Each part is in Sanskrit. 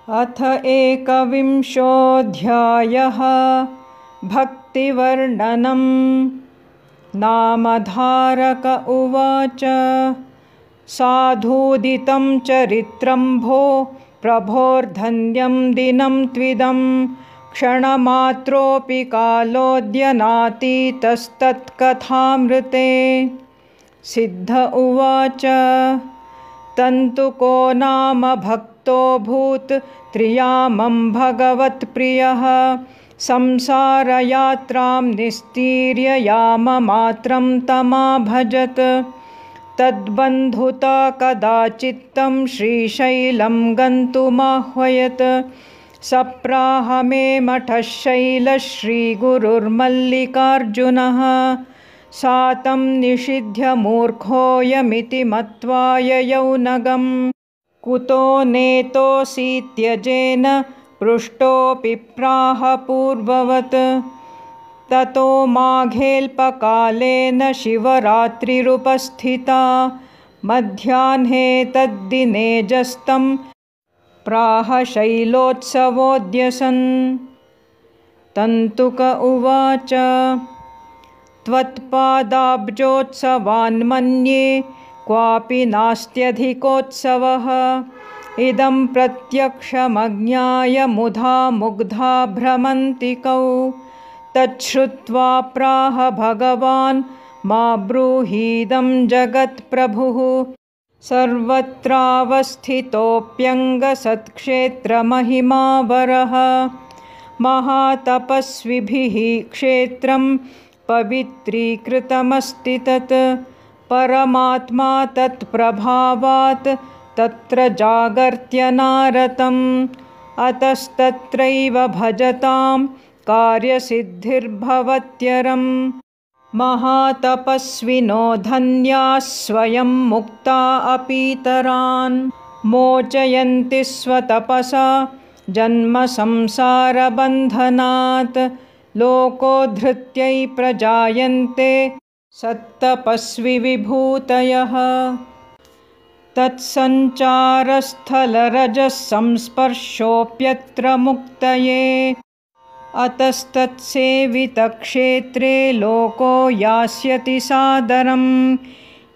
अथ एकविंशोऽध्यायः भक्तिवर्णनम्। नामधारक उवाच। साधूदितं चरित्रं भो प्रभोर्धन्यं दिनं त्विदं क्षणमात्रोऽपि कालोऽद्य नातीतस्तत्कथामृते। सिद्ध उवाच। तन्तुको नाम भक्तोऽभूत् त्रियामं भगवत्प्रियः संसारयात्रां निस्तीर्य याममात्रं तमाभजत्। तद्बन्धुता कदाचित्तं श्रीशैलं गन्तुमाह्वयत्। सप्राह मे मठः शैलः श्रीगुरुर्मल्लिकार्जुनः। सातं निषिध्य मूर्खोऽयमिति मत्वा ययौ नगं। कुतो नेतोऽसीत्यजेन पृष्टोऽपि प्राह पूर्ववत्। ततो माघेऽल्पकालेन शिवरात्रिरुपस्थिता। मध्याह्ने तद्दिनेजस्तं प्राह शैलोत्सवोऽद्य सन्। तन्तुक उवाच। त्वत्पादाब्जोत्सवान्मन्ये क्वापि नास्त्यधिकोत्सवः। इदं प्रत्यक्षमज्ञाय मुधा मुग्धा भ्रमन्ति कौ। तच्छ्रुत्वा प्राह भगवान् मा ब्रूहीदं जगत्प्रभुः। सर्वत्रावस्थितोऽप्यङ्गसत्क्षेत्रमहिमावरः। महातपस्विभिः क्षेत्रं पवित्रीकृतमस्ति तत्। परमात्मा तत्प्रभावात् तत्र जागर्त्यनारतम्। अतस्तत्रैव भजतां कार्यसिद्धिर्भवत्यरम्। महातपस्विनो धन्याः स्वयं मुक्ता अपीतरान्। मोचयन्ति स्वतपसा जन्मसंसारबन्धनात्। लोकोद्धृत्यै प्रजायन्ते सत्तपस्वि विभूतयः। तत्सञ्चारस्थलरजः संस्पर्शोऽप्यत्र मुक्तये। अतस्तत्सेवितक्षेत्रे लोको यास्यति सादरम्।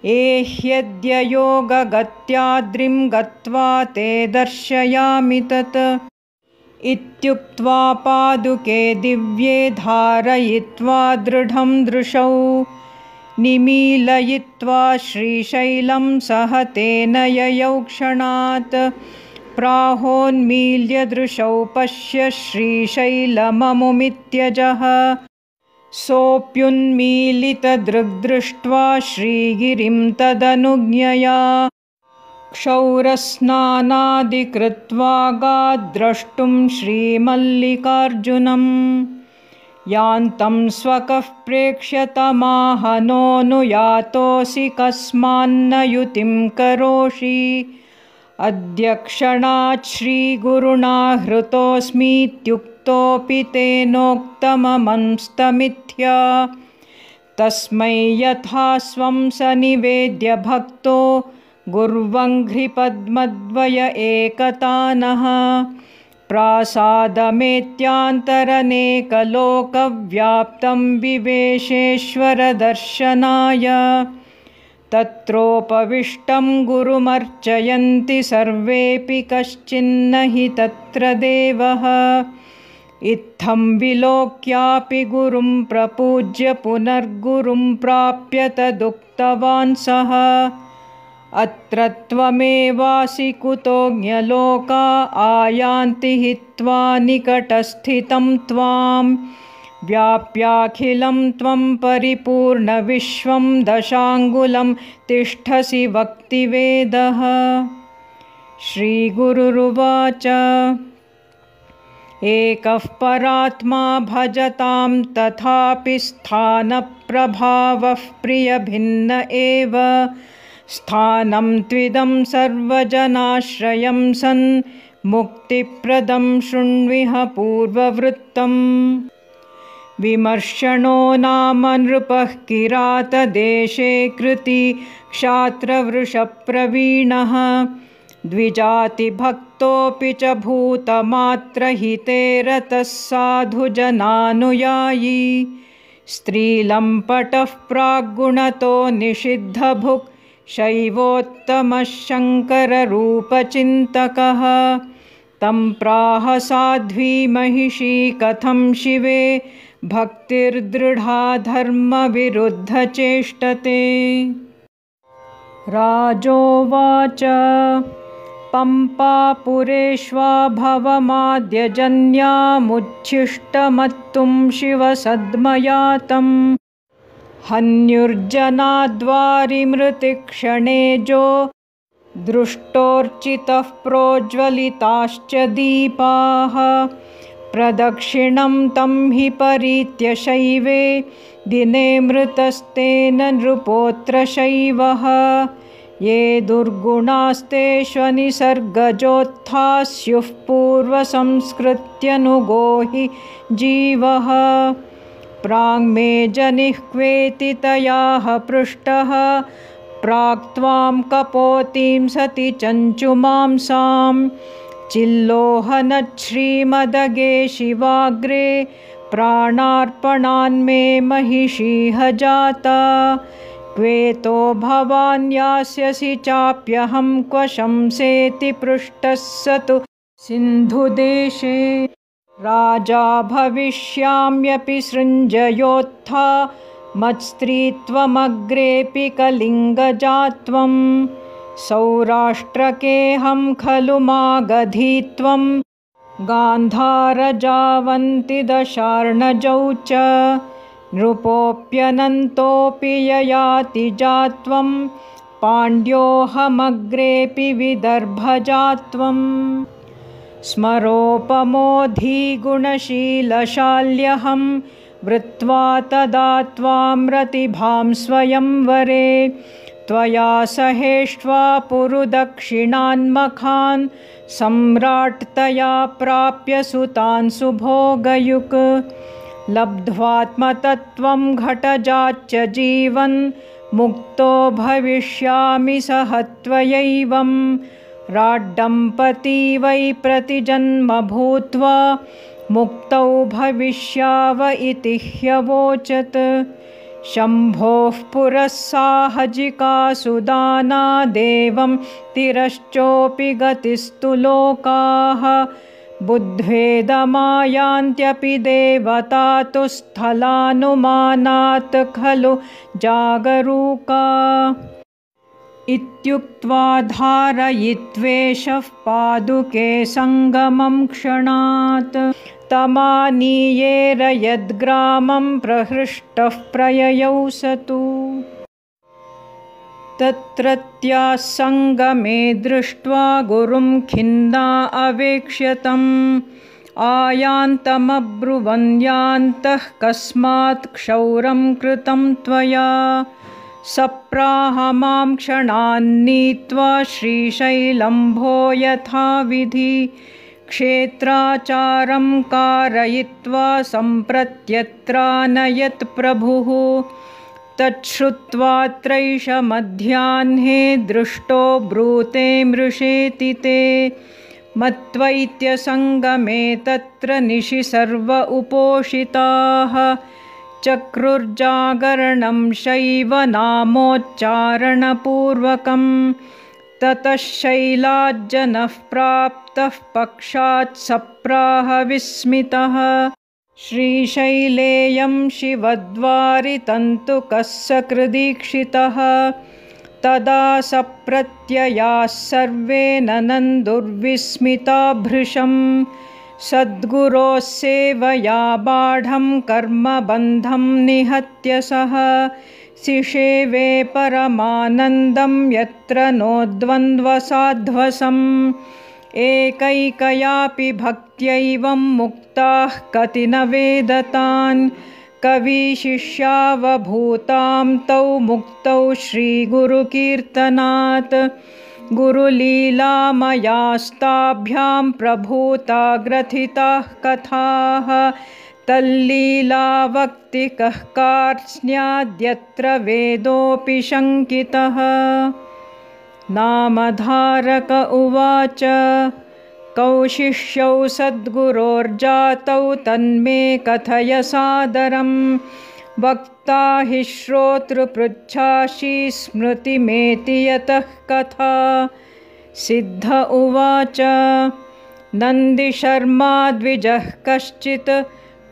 एह्यद्य योगगत्याद्रिं गत्वा ते दर्शयामि तत्। इत्युक्त्वा पादुके दिव्ये धारयित्वा दृढं दृशौ। निमीलयित्वा श्रीशैलं सह तेन ययौ क्षणात्। प्राहोन्मील्य दृशौ पश्य श्रीशैलममुमित्यजः। सोऽप्युन्मीलितदृग्दृष्ट्वा श्रीगिरिं तदनुज्ञया। क्षौरस्नानादिकृत्वागाद्द्रष्टुं श्रीमल्लिकार्जुनम्। यान्तं स्वकः प्रेक्ष्य तमाह नोऽनुयातोऽसि कस्मान्न युतिं करोषि। अद्य क्षणात् श्रीगुरुणा हृतोऽस्मीत्युक्तोऽपि तेनोक्तममंस्तमिथ्या। तस्मै यथा स्वं सनिवेद्य भक्तो गुर्वङ्घ्रिपद्मद्वय एकतानः। प्रासादमेत्यान्तरनेकलोकव्याप्तं विवेशेश्वरदर्शनाय। तत्रोपविष्टं गुरुमर्चयन्ति सर्वेऽपि कश्चिन्न हि तत्र देवः। इत्थं विलोक्यापि गुरुं प्रपूज्य पुनर्गुरुं प्राप्य तदुक्तवान् सः। अत्र त्वमेवासि कुतोऽन्यलोका आयान्ति हि त्वा निकटस्थितं त्वां। व्याप्याखिलं त्वं परिपूर्णविश्वं दशाङ्गुलं तिष्ठसि वक्तिवेदः। श्रीगुरुरुवाच। एकः परात्मा भजतां तथापि स्थानप्रभावः प्रियभिन्न एव। स्थानं त्विदं सर्वजनाश्रयं सन् मुक्तिप्रदं शृण्विह पूर्ववृत्तम्। विमर्शनो नाम नृपः किरातदेशे कृती क्षात्रवृषप्रवीणः। द्विजातिभक्तोऽपि च भूतमात्रहिते रतः साधुजनानुयायी स्त्रीलम्पटः प्राग्गुणतो निषिद्धभुक् शैवोत्तमः शङ्कररूपचिन्तकः तं प्राह साध्वी महिषी कथं शिवे भक्तिर्दृढा धर्मविरुद्धचेष्टते। राजोवाच पम्पापुरेष्वाभवमाद्यजन्यामुच्छिष्टमत्तुं शिवसद्मयातं हन्युर्जनाद्वारिमृतिक्षणेजो दृष्टोर्चितः प्रोज्वलिताश्च दीपाः प्रदक्षिणं तं हि परीत्य शैवे दिने मृतस्तेन नृपोऽत्र शैवः ये दुर्गुणास्तेष्वनिसर्गजोत्था स्युः पूर्वसंस्कृत्यनुगो हि जीवः प्राङ्मे जनिः क्वेति तयाः पृष्टः प्राक्त्वां कपोतीं सति चञ्चुमांसां चिल्लोहनच्छ्रीमदगे शिवाग्रे प्राणार्पणान्मे महिषीह जाता क्वेतो भवान् यास्यसि चाप्यहं क्व शंसेति पृष्टः स तु सिन्धुदेशे राजा भविष्याम्यपि सृञ्जयोत्था मत्स्त्रीत्वमग्रेऽपि कलिङ्गजात्वं सौराष्ट्रकेऽहं खलु मागधीत्वं गान्धारजावन्ति दशार्णजौ च नृपोऽप्यनन्तोऽपि ययाति जात्वं पाण्ड्योऽहमग्रेऽपि विदर्भजात्वं स्मरोपमोऽधिगुणशीलशाल्यहं वृत्वा तदा त्वां रतिभां स्वयंवरे त्वया सहेष्ट्वा पुरुदक्षिणान्मखान् सम्राट्तया प्राप्य सुतान् सुभोगयुक् लब्ध्वात्मतत्त्वं घटजाच्च जीवन् मुक्तो भविष्यामि सह त्वयैवं राज्ञपती वै प्रतिजन्म भूत्वा मुक्तौ भविष्याव इति ह्यवोचत् शम्भोः पुरः साहजिकासुदाना देवं तिरश्चोऽपि गतिस्तु लोकाः बुद्ध्वेदमायान्त्यपि देवता तु स्थलानुमानात् खलु जागरूका इत्युक्त्वा धारयित्वेषः पादुके सङ्गमं क्षणात् तमानीयेर यद्ग्रामं प्रहृष्टः प्रययौ स तु तत्रत्याः सङ्गमे दृष्ट्वा गुरुं खिन्ना अवेक्ष्य तम् आयान्तमब्रुवन् यान्तः कस्मात् क्षौरं कृतं त्वया सप्राह मां क्षणान्नीत्वा श्रीशैलम्भो यथाविधि क्षेत्राचारं कारयित्वा सम्प्रत्यत्रानयत् प्रभुः तच्छ्रुत्वात्रैष मध्याह्ने दृष्टो ब्रूते मृषेति ते मत्वैत्यसङ्गमे तत्र निशि सर्व उपोषिताः चक्रुर्जागरणं शैवनामोच्चारणपूर्वकं ततः शैलाज्जनः प्राप्तः पक्षात् सप्राह विस्मितः श्रीशैलेयं शिवद्वारितन्तुकः सकृदीक्षितः तदा सप्रत्ययाः सर्वे ननन्दुर्विस्मिता भृशं सद्गुरोः सेवया बाढं कर्मबन्धं निहत्य सः सिषेवे परमानन्दं यत्र नोद्वन्द्वसाध्वसम् एकैकयापि भक्त्यैवं मुक्ताः कति न वेदतान् कविशिष्यावभूतां तौ मुक्तौ श्रीगुरुकीर्तनात् गुरुलीलामयास्ताभ्यां प्रभूता ग्रथिताः कथाः तल्लीलावक्तिकः कार्त्स्न्याद्यत्र वेदोऽपि शङ्कितः नामधारक उवाच कौशिष्यौ सद्गुरोर्जातौ तन्मे कथय सादरं वक्ता हि श्रोतृपृच्छाशी स्मृतिमेति यतः कथा। सिद्ध उवाच नन्दिशर्मा द्विजः कश्चित्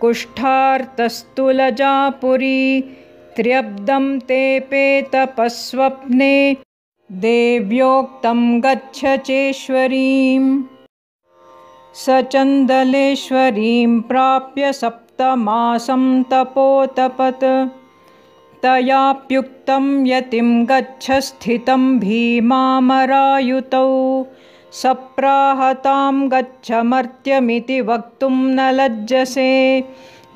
कुष्ठार्तस्तुलजापुरी त्र्यब्दं तेऽपे तपस्वप्ने देव्योक्तं गच्छ चेश्वरीम्। स चन्दलेश्वरीं प्राप्य सप्तमासं तपोतपत् तयाप्युक्तं यतिं गच्छ स्थितं भीमामरायुतौ सप्राहतां गच्छ मर्त्यमिति वक्तुं न लज्जसे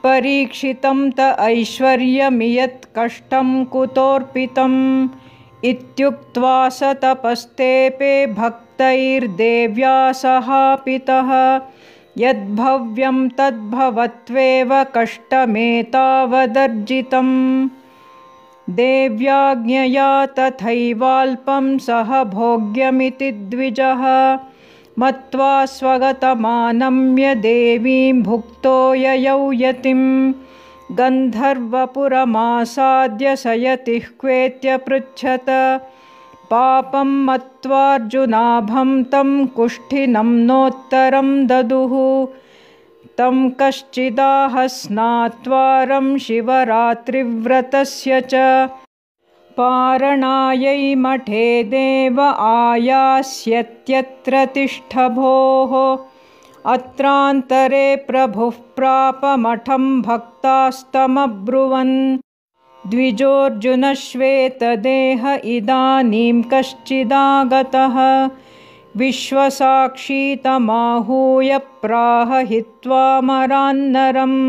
परीक्षितं त ऐश्वर्यमियत् कष्टं कुतोऽर्पितम् इत्युक्त्वा स तपस्तेऽपे भक्तैर्देव्या सहापितः यद्भव्यं तद्भवत्वेव कष्टमेतावदर्जितम्। देव्याज्ञया तथैवाल्पं सह भोग्यमिति द्विजः मत्वा स्वगतमानम्य देवीं भुक्तो ययौ यतिं गन्धर्वपुरमासाद्य स यतिः क्वेत्यपृच्छत पापं मत्वार्जुनाभं तं कुष्ठिनं नोत्तरं ददुः तं कश्चिदाह स्नात्वारं शिवरात्रिव्रतस्य च पारणायै मठे देव आयास्यत्यत्र तिष्ठ भोः अत्रान्तरे प्रभुः प्राप मठं भक्तास्तमब्रुवन् द्विजोऽर्जुनश्वेतदेह इदानीं कश्चिदागतः विश्वसाक्षी तमाहूय प्राह हित्वा मरान्नरम्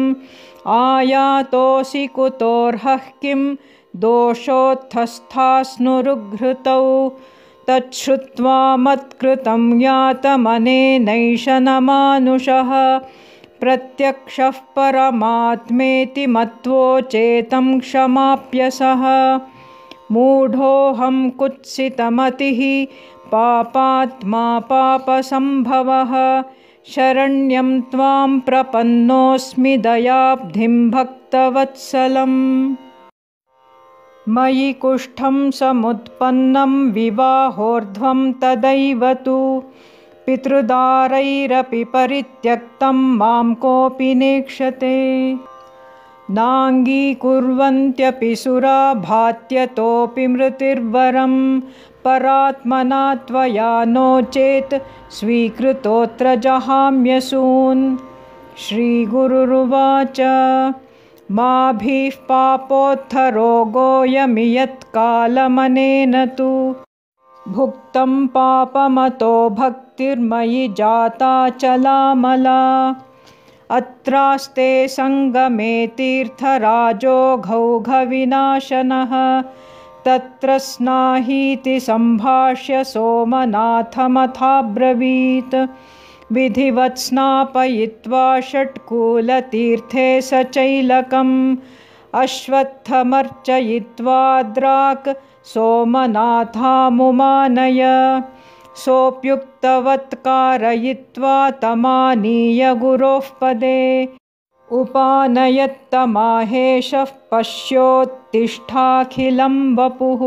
आयातोऽसि कुतोऽर्हः किं दोषोत्थस्थास्नुरुघृतौ तच्छ्रुत्वा मत्कृतं ज्ञातमनेनैष न मानुषः प्रत्यक्षः परमात्मेति मत्वोचेतं क्षमाप्य सः मूढोऽहं कुत्सितमतिः पापात्मा पापसम्भवः शरण्यं त्वां प्रपन्नोऽस्मि दयाब्धिं भक्तवत्सलम्। मयि कुष्ठं समुत्पन्नं विवाहोर्ध्वं तदैव तु पितृदारैरपि परित्यक्तं मां कोऽपि नेक्षते नाङ्गीकुर्वन्त्यपि सुरा भात्यतोऽपि मृतिर्वरं परात्मना त्वया नो चेत् स्वीकृतोऽत्र जहाम्यसून्। श्रीगुरुरुवाच माभिः पापोत्थरोगोऽयमियत्कालमनेन तु भुक्तं पापमतो भक्तिर्मयि जाता चलामला अत्रास्ते सङ्गमे तीर्थराजोघौघविनाशनः तत्र स्नाहीति सम्भाष्य सोमनाथमथाब्रवीत् विधिवत् स्नापयित्वा षट्कूलतीर्थे सचैलकम् अश्वत्थमर्चयित्वाद्राक् सोमनाथामुमानय सोऽप्युक्तवत् कारयित्वा तमानीय गुरोः पदे उपानयत्तमाहेशः पश्योत्तिष्ठाखिलं वपुः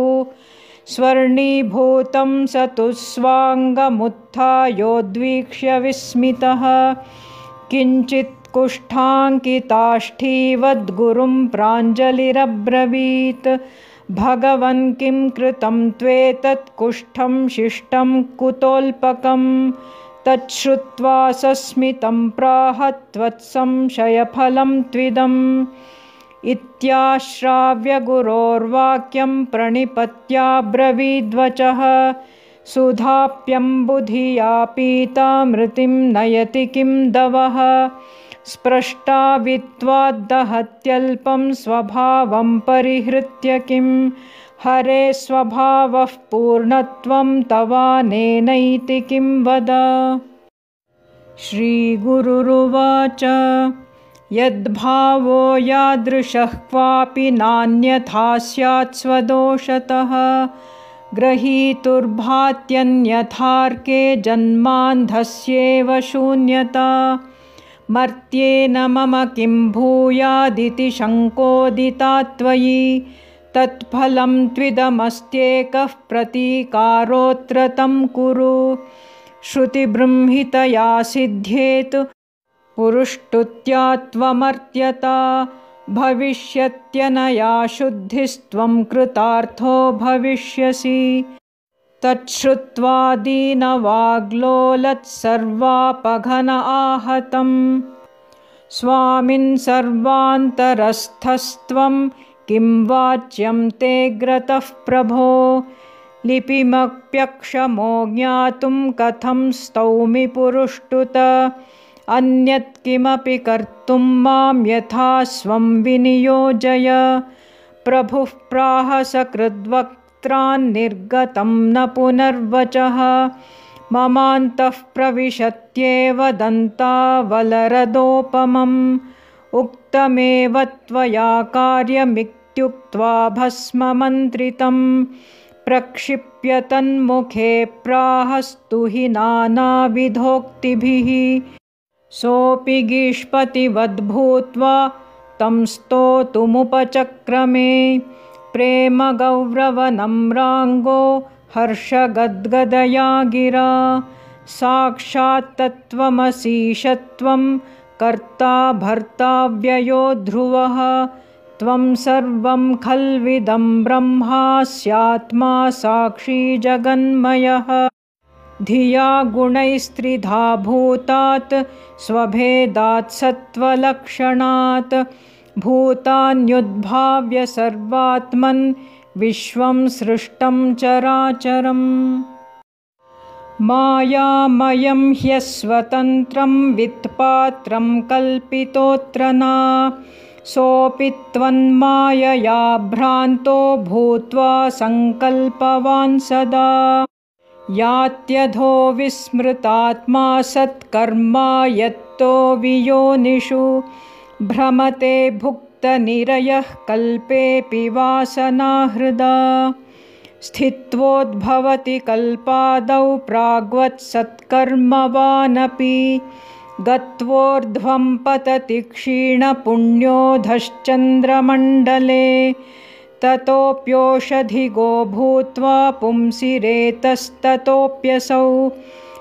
स्वर्णीभूतं स तु स्वाङ्गमुत्थायोद्वीक्ष्य विस्मितः किञ्चित् कुष्ठाङ्किताष्ठीवद्गुरुं प्राञ्जलिरब्रवीत् भगवन् किं कृतं त्वेतत् कुष्ठं शिष्टं कुतोऽल्पकं तच्छ्रुत्वा सस्मितं प्राह त्वत्संशयफलं त्विदम् इत्याश्राव्य गुरोर्वाक्यं प्रणिपत्याब्रवीद्वचः सुधाप्यम्बुधिया पीता मृतिं नयति किं दवः स्पृष्टा वित्वाद्दहत्यल्पं स्वभावं परिहृत्य किं हरे स्वभावः पूर्णत्वं तवानेनैति किं वद। श्रीगुरुरुवाच यद्भावो यादृशः क्वापि नान्यथा स्यात् स्वदोषतः ग्रहीतुर्भात्यन्यथार्के जन्मान्धस्येव शून्यता। मर्त्येन मम किं भूयादिति शङ्कोदिता त्वयि। तत्फलं त्विदमस्त्येकः प्रतीकारोऽत्र तं कुरु। श्रुतिबृंहितया सिद्ध्येत् पुरुष्टुत्या त्वमर्त्यता। भविष्यत्यनया शुद्धिस्त्वं कृतार्थो भविष्यसि। तच्छ्रुत्वा दीनवाग्लोलत्सर्वापघन आहतम्। स्वामिन् सर्वान्तरस्थस्त्वं किं वाच्यं ते ग्रतः प्रभो। लिपिमप्यक्षमो ज्ञातुं कथं स्तौमि पुरुष्टुत। अन्यत् किमपि कर्तुं मां यथा स्वं विनियोजय। प्रभुः प्राह सकृद्वक्त्रान्निर्गतं न पुनर्वचः। ममान्तः प्रविशत्येव दन्तावलरदोपमम्। उक्तमेव त्वया कार्यमित्युक्त्वा भस्ममन्त्रितं। प्रक्षिप्य तन्मुखे प्राहस्तु हि नानाविधोक्तिभिः। सोऽपि गीष्पतिवद्भूत्वा तं स्तोतुमुपचक्रमे। प्रेमगौरवनम्राङ्गो हर्षगद्गदया गिरा। साक्षात्तत्त्वमसीशत्वं कर्ता भर्ताव्ययो ध्रुवः। त्वं सर्वं खल्विदं ब्रह्मास्यात्मा साक्षी जगन्मयः। धिया गुणैस्त्रिधा भूतात् स्वभेदात् सत्त्वलक्षणात्। भूतान्युद्भाव्य सर्वात्मन् विश्वं सृष्टं चराचरम्। मायामयं ह्यस्वतन्त्रं वित्पात्रं कल्पितोऽत्र न। सोऽपि त्वन्मायया भ्रान्तो भूत्वा सङ्कल्पवान् सदा। यात्यधो विस्मृतात्मा सत्कर्मा यत्तो वियोनिषु। भ्रमते भुक्तनिरयः कल्पेऽपि वासनाहृदा। स्थित्वोद्भवति कल्पादौ प्राग्वत्सत्कर्मवानपि। गत्वोर्ध्वं पतति क्षीणपुण्योधश्चन्द्रमण्डले। ततोऽप्योषधिगो भूत्वा पुंसिरेतस्ततोऽप्यसौ।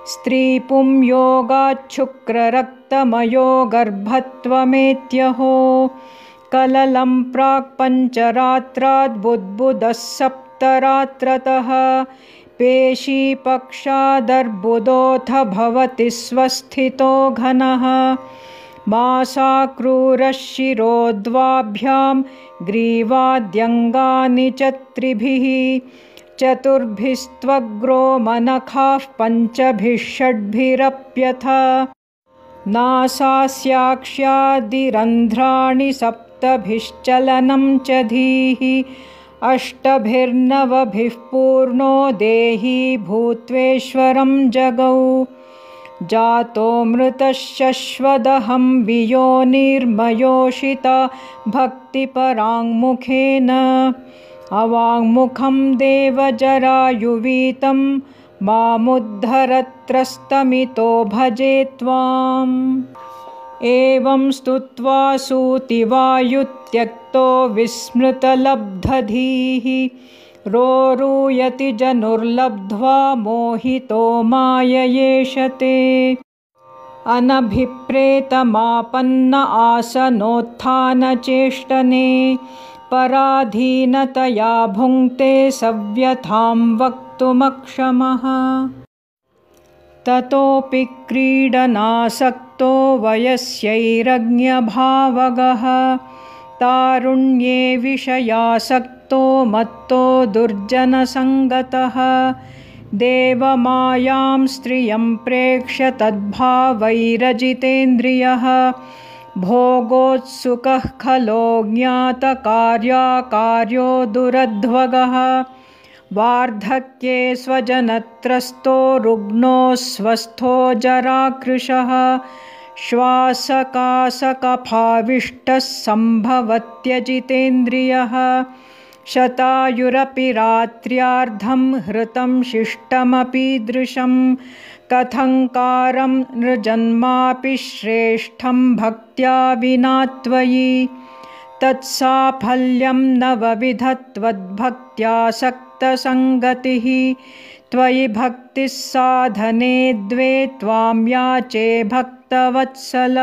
स्त्रीपुंयोगाच्छुक्ररक्तमयो गर्भत्वमेत्यहो। कललं प्राक्पञ्चरात्राद्बुद्बुदः सप्तरात्रतः। पेशीपक्षादर्बुदोऽथ भवति स्वस्थितो घनः। मासाक्रूरः शिरोद्वाभ्यां ग्रीवाद्यङ्गानि च त्रिभिः। चतुर्भिस्त्वग्रो मनखाः पञ्चभिः षड्भिरप्यथ। नासास्याक्ष्यादिरन्ध्राणि सप्तभिश्चलनं च धीः। अष्टभिर्नवभिः पूर्णो देही भूत्वेश्वरं जगौ। जातो मृतश्शश्वदहं वियोनिर्मयोषिता भक्तिपराङ्मुखेन। अवाङ्मुखं देवजरायुवीतं मामुद्धरत्रस्तमितो भजे त्वाम्। एवं स्तुत्वा सूतिवायुत्यक्तो विस्मृतलब्धधीः। रोरूयति जनुर्लब्ध्वा मोहितो माययेषते। अनभिप्रेतमापन्न आसनोत्थानचेष्टने। पराधीनतया भुङ्क्ते सव्यथां वक्तुमक्षमः। ततोऽपि क्रीडनासक्तो वयस्यैरज्ञभावगः। तारुण्ये विषयासक्तो मत्तो दुर्जनसङ्गतः। देवमायां स्त्रियं प्रेक्ष्य तद्भावैरजितेन्द्रियः। भोगोत्सुकः खलो ज्ञातकार्याकार्यो दुरध्वगः। वार्धक्ये स्वजनत्रस्तो रुग्णो स्वस्थो जराकृशः। श्वासकासकफाविष्टः सम्भवत्यजितेन्द्रियः। शतायुरपि रात्र्यार्धं हृतं शिष्टमपीदृशं कथङ्कारं नृजन्मापि श्रेष्ठं भक्त्या विना त्वयि तत्साफल्यं नवविधत्वद्भक्त्यासक्तसङ्गतिः त्वयि भक्तिः साधने द्वे त्वां याचे भक्तवत्सल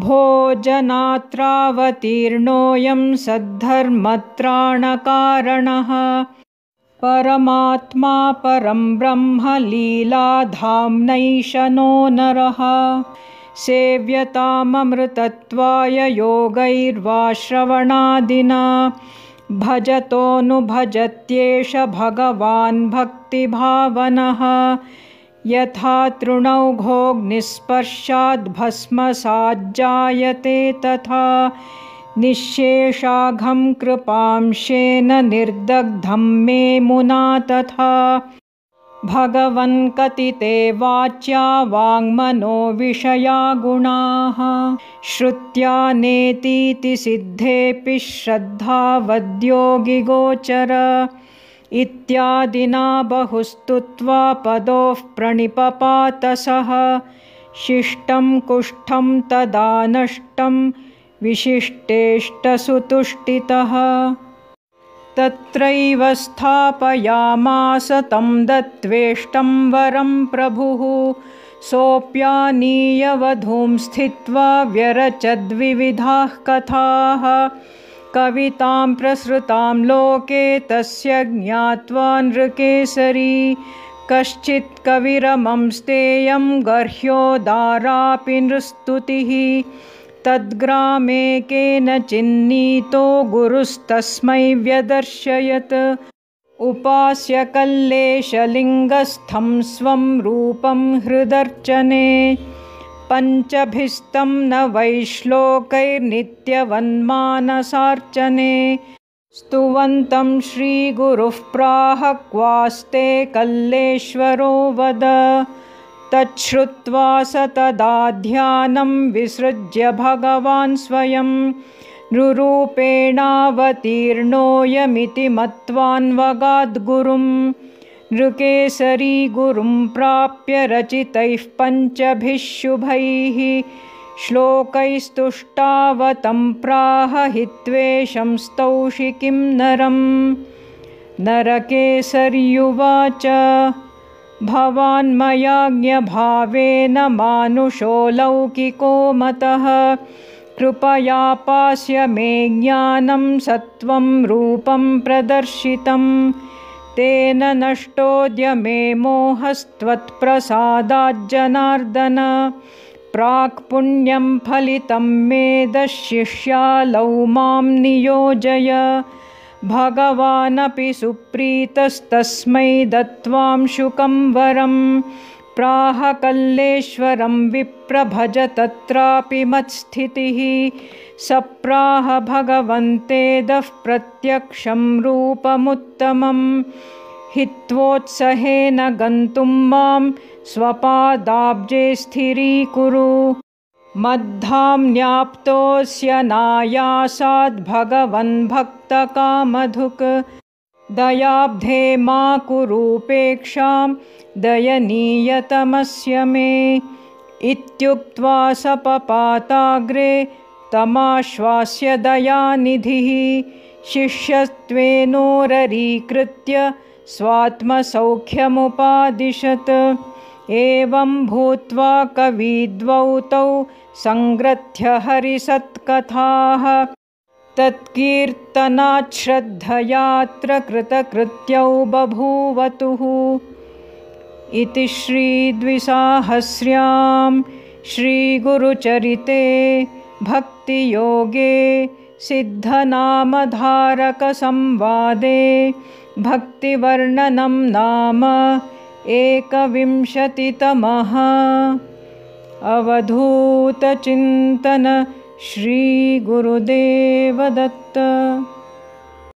भोजनात्रावतीर्णोऽयं सद्धर्मत्राणकारणः परमात्मा परं ब्रह्म लीलाधाम्नैष नो नरः सेव्यताममृतत्वाय योगैर्वा श्रवणादिना भजतोऽनुभजत्येष भगवान् भक्तिभावनः यथा तृणौघोऽग्निस्पर्शाद् भस्मसाज्जायते तथा निःशेषाघं कृपांशेन निर्दग्धं मे मुना तथा भगवन् कथिते वाच्या वाङ्मनो विषया गुणाः श्रुत्या नेतीति सिद्धेऽपि श्रद्धावद्योगिगोचर इत्यादिना बहुस्तुत्वा पदोः प्रणिपपातसः शिष्टं कुष्ठं तदा नष्टं विशिष्टेष्टसुतुष्टितः तत्रैव स्थापयामास तं दत्वेष्टं वरं प्रभुः सोऽप्यानीय वधूं स्थित्वा व्यरचद्विविधाः कथाः कवितां प्रसृतां लोके तस्य ज्ञात्वा नृकेसरी कश्चित् कविरमं स्तेयं गर्ह्योदारापि नृस्तुतिः तद्ग्रामे केनचिन्नीतो गुरुस्तस्मै व्यदर्शयत् उपास्य कल्लेशलिङ्गस्थं स्वं रूपं हृदर्चने पञ्चभिस्तं न वैश्लोकैर्नित्यवन्मानसार्चने स्तुवन्तं श्रीगुरुः प्राह क्वास्ते कल्लेश्वरो वद तच्छ्रुत्वा स तदा ध्यानं विसृज्य भगवान् स्वयं नृरूपेणावतीर्णोऽयमिति मत्वान्वगाद्गुरुं नृकेसरी गुरुं प्राप्य रचितैः पञ्चभिः शुभैः श्लोकैस्तुष्टावतं प्राह हि त्वेषं स्तौषि किं नरं नरकेसर्युवाच भवान्मयाज्ञभावेन मानुषो लौकिको मतः कृपया पास्य मे ज्ञानं सत्वं रूपं प्रदर्शितं तेन नष्टोऽद्य मे मोहस्त्वत्प्रसादाज्जनार्दन प्राक्पुण्यं फलितं मे दशिष्यालौ मां नियोजय भगवानपि सुप्रीतस्तस्मै दत्त्वां शुकं वरं प्राह कल्लेश्वरं विप्रभज तत्रापि मत्स्थितिः सप्राह भगवन्तेदः प्रत्यक्षं रूपमुत्तमं हित्वोत्सहेन गन्तुं मां स्वपादाब्जे स्थिरीकुरु मद्धाम्न्याप्तोऽस्य नायासाद् भगवन् भक्तकामधुक् दयाब्धे मा कुरूपेक्षां दयनीयतमस्य मे इत्युक्त्वा सपपाताग्रे तमाश्वास्य दयानिधिः शिष्यत्वेनोररीकृत्य स्वात्मसौख्यमुपादिशत् एवं भूत्वा कविद्वौ तौ सङ्ग्रथ्य हरिसत्कथाः तत्कीर्तनात् श्रद्धयात्र कृतकृत्यौ बभूवतुः इति श्रीद्विसाहस्र्यां श्रीगुरुचरिते भक्तियोगे सिद्धनामधारकसंवादे भक्तिवर्णनं नाम 21तमः अवधूतचिन्तन श्री गुरुदेव दत्त।